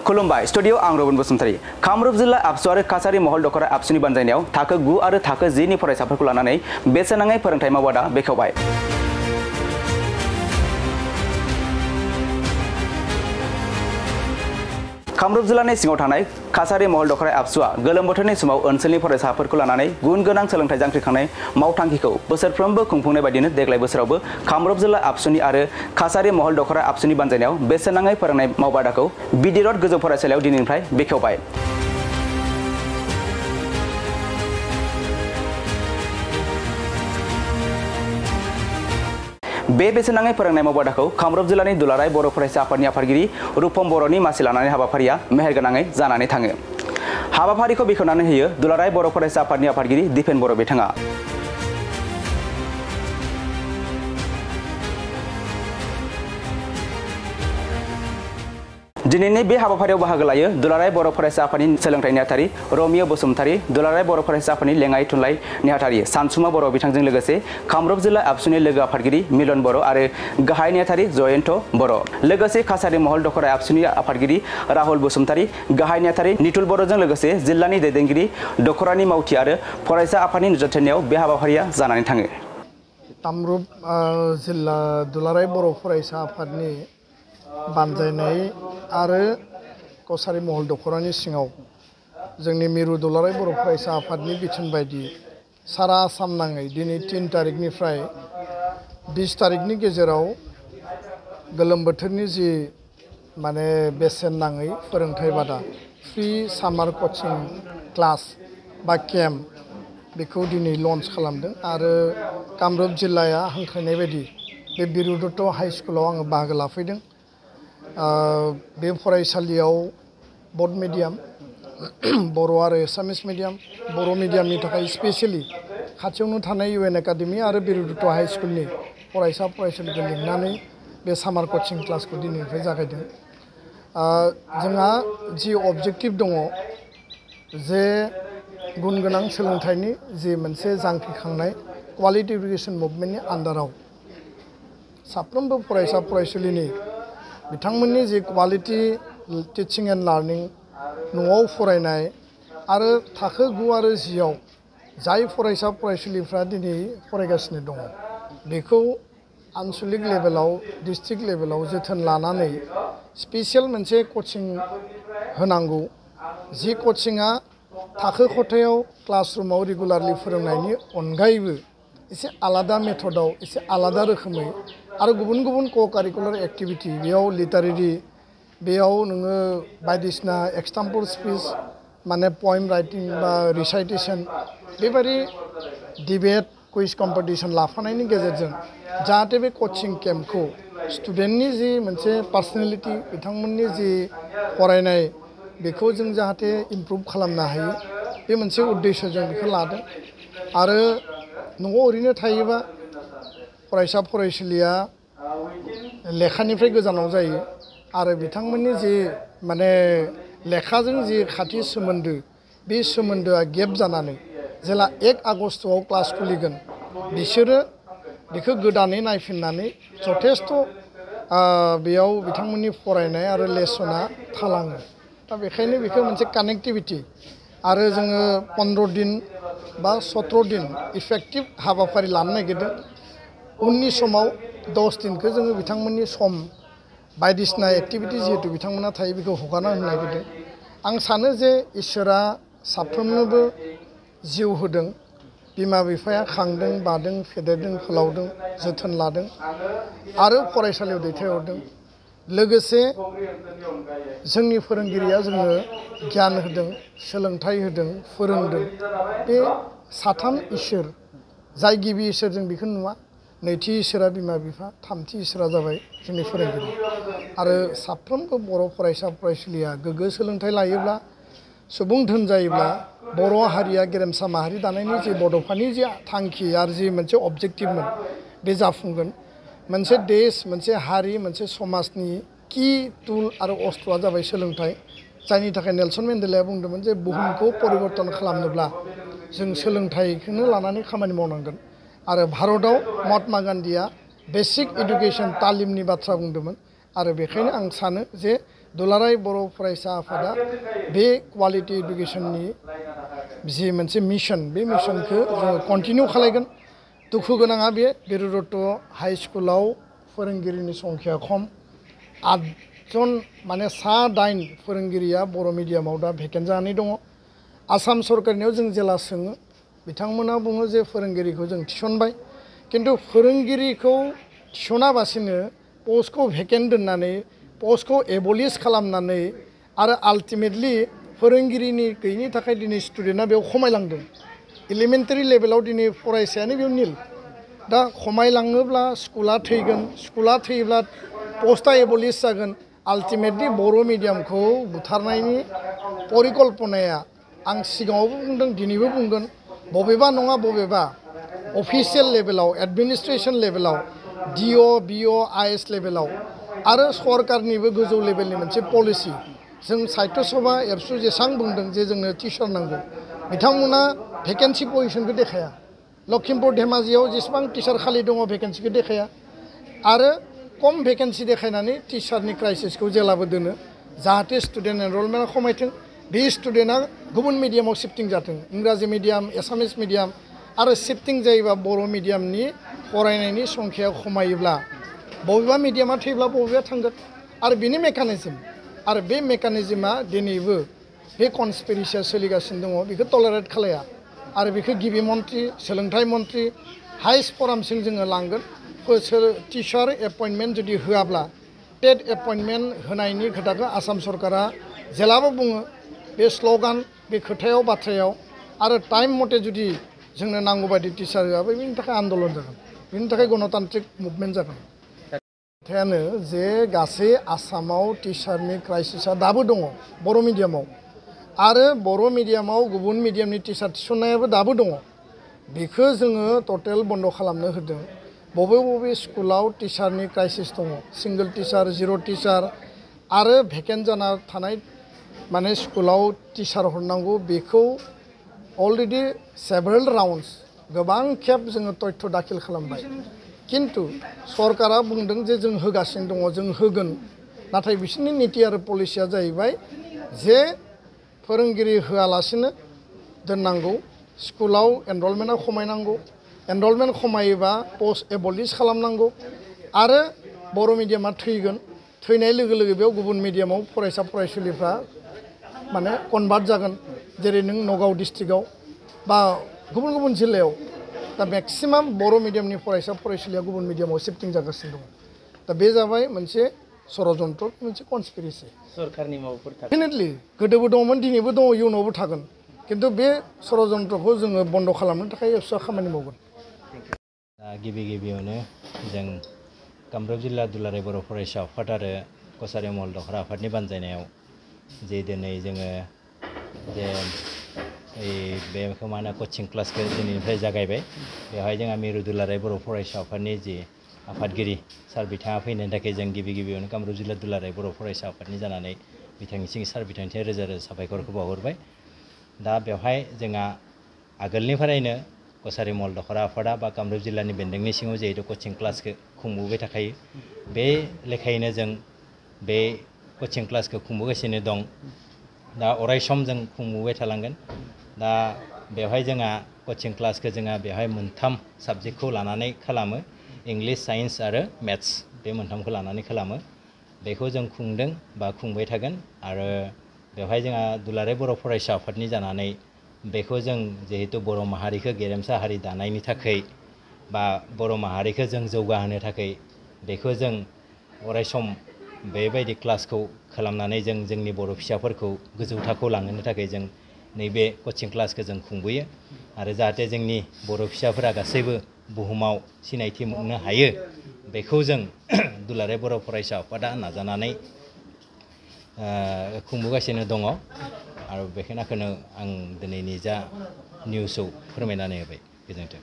खुलुमबाय स्टुडियो आं रबिन बसुमतारी कामरुप जिल्ला आबसु आरो काछारी महल दखरा आबसुनि बानजायनायाव थाखो 9 आरो थाखो 10 नि फरायसाफोरखौ लानानै बेसेनाङै फोरोंथाय मावबादा बेखेवबाय। कामरुप जिल्लानि सिङाव थानाय काछारी महल दखरा आबसुआ गोलोम बोथोरनि समाव ओनसोलनि फरायसाफोरखौ लानानै गुन गोनां सोलोंथाय जांख्रिखांनाय मावथांखिखौ बोसोरफ्रोमबो खुंफुंनाय बायदिनो देग्लाय बोसोरावबो कामरुप जिल्ला आबसुनि आरो काछारी महल दखरा आबसुनि बानजायनायाव बेसेनाङै फोरोंनाय मावबादाखौ बिडि रड गोजौ फरायसालियाव दिनैनिफ्राय बेखेवबाय। बे बेसेनाङै फोरोंनाय मावबादाखौ कामरुप जिल्लानि दुलाराय बर' फरायसा आफादनि आफादगिरि रुपम बर'नि मासि लानानै हाबाफारिया मेहेरगोनाङै जानानै थाङो। हाबाफारिखौ बेखेवनानै होयो दुलाराय बर' फरायसा आफादनि आफादगिरि दिपेन बर' बिथाङा। दिनैनि बे हाबाफारियाव बाहागो लायो दुलाराय बर' फरायसा आफादनि सोलोंथाइ नेहाथारि रमिय बसुमतारी, दुलाराय बर' फरायसा आफादनि लेङाइ थुनलाइ नेहाथारि सानसुमा बर' बिथांजों लोगोसे कामरुप जिल्ला आबसुनि लोगो आफादगिरि मिलन बर' आरो गाहाय नेहाथारि जयन्त बर', लोगोसे काछारी महल दखरा आबसुनि आफादगिरि राहुल बसुमतारी, गाहाय नेहाथारि नितुल बर'जों लोगोसे जिल्लानि दैदेनगिरि दखरानि मावथि आरो फरायसा आफादनि नुजाथिनायाव बे हाबाफारिया जानानै थाङो। कामरुप जिल्ला दुलाराय बर' फरायसा आफादनि बानजायनाय आरो काछारी महल दखरानि सिङाव जोंनि मिरु दुलाराय बर' फरायसा आफादनि बिथोन बायदि सारा आसाम नाङै दिनै 3 तारिखनिफ्राय 20 तारिखनि गेजेराव गोलोम बोथोरनि जि बेसेन नाङै फोरोंथाय बादा फ्रि सामार कचिं क्लास बा केम्प बेखौ दिनै लन्च खालामदों आरो कामरुप जिल्लाया हांख्रायनाय बायदि बे बिरुदत्त हाइ स्कुलाव आङो बाहागो लाफैदों। बे फरायसालियाव बड मिडियाम बर' आरो एसामिस मिडियाम, बर' मिडियामनि थाखाय स्पेसियेलि खाथियावनो थानाय UN एकाडेमि आरो बिरुदत्त हाइ स्कुलनि फरायसा फरायसुलिखौ लिंनानै बे सामार कचिं क्लासखौ दिनैनिफ्राय जागायदों। जोंहा जि अबजेक्टिभ दङ जे गुन गोनां सोलोंथाइनि जि मोनसे जांख्रिखांनाय क्वालिटि इडुकेसन मुभमेन्टनि आन्दाराव साफ्रोमबो फरायसा फरायसुलिनि बिथांमोननि जि क्वालिटि टिचिं एन्ड लार्निं न'आव फरायनाय आरो थाखो 9 आरो 10 आव जाय फरायसा फरायसुलिफ्रा दिनै फरायगासिनो दङ बेखौ आनसलिक लेभेलाव डिस्ट्रिक्ट लेभेलाव जोथोन लानानै स्पेसियेल मोनसे कचिं होनांगौ। जि कचिंआ थाखो खथायाव क्लासरुमाव रेगुलारलि फोरोंनायनि अनगायैबो एसे आलादा मेथडआव एसे आलादा रोखोमै आरो गुबुन गुबुन को-कारिकुलार एक्टिभिटि बेयाव लिटारेरि बेयाव नोङो बायदिसिना एक्सटेम्पोर स्पिच पएम राइटिं बा रिसाइटेसन बेबायदि डिबेट कुइज कम्पिटिशन लाफानायनि गेजेरजों जाहाथे बे कचिं केम्पखौ स्टुडेन्टनि जि मोनसे पार्सनेलिटि बिथांमोननि जि फरायनाय बेखौ जों जाहाथे इमप्रुभ खालामनो हायो बे मोनसे उद्देश्यजों बेखौ लादों। आरो न'आव ओरैनो थायोबा फरायसा फरायसुलिया लेखानिफ्राय गोजानाव जायो आरो बिथांमोननि जि लेखाजों जि खाथि सोमोन्दो बे सोमोन्दोआ गेप जानानै जेला 1 आगस्टआव क्लास खुलिगोन बिसोरो बेखौ गोदानै नायफिननानै जथेस्थ' बेयाव बिथांमोननि फरायनाय आरो लेसना थालाङो। दा बेखायनो बेखौ मोनसे कानेक्टिभिटि आरो जोङो 15 दिन बा 17 दिन इफेक्टिभ हाबाफारि लानो नागिरदों। उननि समाव 10 दिनखौ जोङो बिथांमोननि सम बायदिसिना एक्टिभिटि जिहेतु बिथांमोना थायो बेखौ हगारना होनो नागिरदों। आं सानो जे इसोरा साफ्रोमनोबो जिउ होदों, बिमा बिफाया खांदों बादों फेदेरदों फोलावदों जोथोन लादों आरो फरायसालियाव दैथायहरदों। लोगोसे जोंनि फोरोंगिरिया जोंनो गियान होदों, सोलोंथाइ होदों, फोरोंदों। बे साथाम इसोर जाय गिबि इसोर जों बेखौ नुवा, नैथि इसोरा बिमा बिफा, थामथि इसोरा जाबाय जोंनि फोरोंगिरि। आरो साफ्रोमबो बर' फरायसा फरायसुलिया गोग्गो सोलोंथाइ लायोब्ला सुबुं धोन जायोब्ला बर' हारिया गेरेमसा माहारि दानायनि जि बड'फानि जि थांखि आरो जि मोनसे अबजेक्टिभमोन बे जाफुंगोन। मोनसे देश, मोनसे हारि, मोनसे समाजनि की टुल आरो अस्त्रआ जाबाय सोलोंथाइ। जायनि थाखाय नेलसन मेन्डेलाया बुंदोंमोन जे बुहुमखौ परिबर्तन खालामनोब्ला जों सोलोंथाइखौनो लानानै खामानि मावनांगोन। आरो भारतआव महात्मा गान्धीया बेसिक एडुकेशन तालिमनि बाथ्रा बुंदोंमोन आरो बेखायनो आं सानो जे दुलाराय बर' फरायसा आफादा बे क्वालिटि इडुकेसननि जि मोनसे मिशन बे मिशनखौ जोङो कन्टिनिउ खालायगोन दुखु गोनाङा बे बिरुदत्त हाई स्कुलाव फोरोंगिरिनि संख्या खम 8 जन माने सा 9 फोरोंगिरिया बर' मिडियामाव दा भेकेन्ट जानानै दङ आसाम सरकारनियाव जों जेला सोङो बिथांमोना बुङो जे फोरोंगिरिखौ जों थिसनबाय किन्तु फोरोंगिरिखौ थिसनाबासिनो पस्टखौ भेकेन्ट दोननानै पस्टखौ एबलिश खालामनानै आरो आल्टिमेटलि फोरोंगिरिनि गैयिनि थाखाय दिनै स्टुडेन्टआ बेयाव खमायलांदों एलिमेन्टारि लेभेलाव दिनै फरायसायानो बेयाव निल दा खमायलाङोब्ला स्कुला थैयोब्ला पस्टआ एबलिश जागोन आल्टिमेटलि बर' मिडियामखौ बुथारनायनि परिकल्पनाया आं सिगाङावबो बुंदों दिनैबो बुंगोन बबेबा नङा बबेबा अफिसियेल लेभेलाव एडमिनिस्ट्रेसन लेभेलाव डिअ बिअ आइएस लेभेलाव आरो सरकारनिबो गोजौ लेभेलनि मोनसे पलिसि जों साहित्य सभा एबसु जेसां बुंदों जे जोंनो टिचार नांगौ बिथांमोना भेकेन्सि पजिसनखौ देखाया लखिमपुर धेमाजियाव जेसेबां टिचार खालि दङ भेकेन्सिखौ देखाया आरो कम भेकेन्सि देखायनानै टिचारनि क्राइसिसखौ जेलाबो दोनो जाहाथे स्टुडेन्ट एनरलमेन्टआ खमायथों बे स्टुडेन्टआ गुबुन मिडियामाव शिफ्टिं जाथों इंराजि मिडियाम एसामिस मिडियाम आरो शिफ्टिं जायोबा बर' मिडियामनि फरायनायनि संख्याया खमायोब्ला बबेबा मिडियामा थैब्ला बबेबा थांगोन आरो बेनि मेकानिजम आरो बे मेकानिजमा दिनैबो बे कनस्पिरेसिया सोलिगासिनो दङ बेखौ टलारेट खालाया आरो बेखौ गिबि मन्त्रि सोलोंथाइ मन्त्रि हाइस्ट फरामसिम जोङो लांगोन टिचार एपइन्टमेन्ट जुदि होआब्ला टेट एपइन्टमेन्ट होनायनि खोथाखौ आसाम सरकारा जेलाबो बुङो बे स्ल'गान बे खोथायाव बाथ्रायाव आरो टाइम मथे जुदि जोंनो नांगौ बायदि टिचार होआबा बेनि थाखाय आन्दलन जागोन बेनि थाखाय गणतान्त्रिक मुभमेन्ट जागोन खोथायानो जे गासै आसामाव टिचारनि क्राइसिसआ दाबो दङ बर' मिडियामाव आरो बर' मिडियामाव गुबुन मिडियामनि टिचार थिसननायाबो दाबो दङ बेखौ जोङो टटेल बन्द खालामनो होदों बबे स्कुलाव टिचारनि क्राइसिस दङ सिंगल टिचार जिर' टिचार आरो भेकेन्ट जाना थानाय माने स्कुलाव टिचार हरनांगौ बेखौ अलरेडि सेभारेल राउन्ड्स गोबां खेब जोङो तथ्य दाखिल खालामबाय किन्तु सरकारा बुंदों जे जों होगासिनो दङ जों होगोन नाथाय बिसोरनि नीति आरो पलिसिया जाहैबाय जे फोरोंगिरि होआलासिनो दोननांगौ स्कुलाव एनरलमेन्टआ खमायनांगौ एनरलमेन्ट खमायोबा पस्ट एबलिश खालामनांगौ आरो बर' मिडियामा थैगोन थैनाय लोगो लोगो बेयाव गुबुन मिडियामाव फरायसा फरायसुलिफ्रा माने कनभार्ट जागोन जेरै नों नगाव डिस्ट्रिक्टआव बा गुबुन गुबुन जिल्लायाव दा मेक्सिमाम बर' मिडियामनि फरायसा फरायसुलिया गुबुन मिडियामाव शिफ्टिं जागासिनो दङ दा बे जाबाय मोनसे षड़यन्त्र मोनसे कनस्पिरेसि सरकारनि मावफोर डेफिनेटलि गोदोबो दङमोन दिनैबो दङ इयुनावबो थागोन किन्तु बे षड़यन्त्रखौ जोङो बन्द खालामनो थाखाय एक्सट्रा खामानि मावगोन गिबियावनो जों कामरुप जिल्ला दुलाराय बर' फरायसा आफाद आरो कछारी महल दख'रा आफादनि बानजायनायाव जे दिनै जोङो जे बेखौ मा होनो कचिं क्लासखौ दिनैनिफ्राय जागायबाय बेवहाय जोंहा मिरु दुलाराय बर' फरायसा आफादनि जि आफादगिरि सार बिथाङा फैनायनि थाखाय जों गिबियावनो कामरुप जिल्ला दुलाराय बर' फरायसा आफादनि जानानै बिथांनिसिम सार बिथांनिसिम रोजा रोजा साबायखरखौ बावहरबाय दा बेवहाय जोंहा आगोलनिफ्रायनो कछारी महल दख'रा आफादा बा कामरुप जिल्लानि बेन्दोंनि सिङाव जिहेतु कचिं क्लासखौ खुंबोबाय थाखायो बे लेखायैनो जों बे कचिं क्लासखौ खुंबोगासिनो दं दा अराय सम जों खुंबोबाय थालांगोन दा बेवहाय जोंहा कचिं क्लासखौ जोंहा बेवहाय मोनथाम साबजेक्टखौ लानानै खालामो इंलिश साइन्स आरो मेथ्स बे मोनथामखौ लानानै खालामो बेखौ जों खुंदों बा खुंबाय थागोन आरो बेवहाय जोंहा दुलाराय बर' फरायसा आफादनि जानानै बेखौ जों जिहेतु बर' माहारिखौ गेरेमसा हारि दानायनि थाखाय बा बर' माहारिखौ जों जौगाहोनो थाखाय बेखौ जों अराय सम बेबायदि क्लासखौ खालामनानै जों जोंनि बर' फिसाफोरखौ गोजौ थाखोआव लांहोनो थाखाय जों नैबे कचिं क्लासखौ जों खुंबोयो आरो जाहाथे जोंनि बर' फिसाफोरा गासैबो बुहुमाव सिनायथि मोननो हायो बेखौ जों दुलाराय बर' फरायसा आफादा नाजानानै खुंबोगासिनो दङ आरो बेखिनिखौनो आं दिनैनि जा निउसाव फोरमायनानै होबाय गोजोन्थों।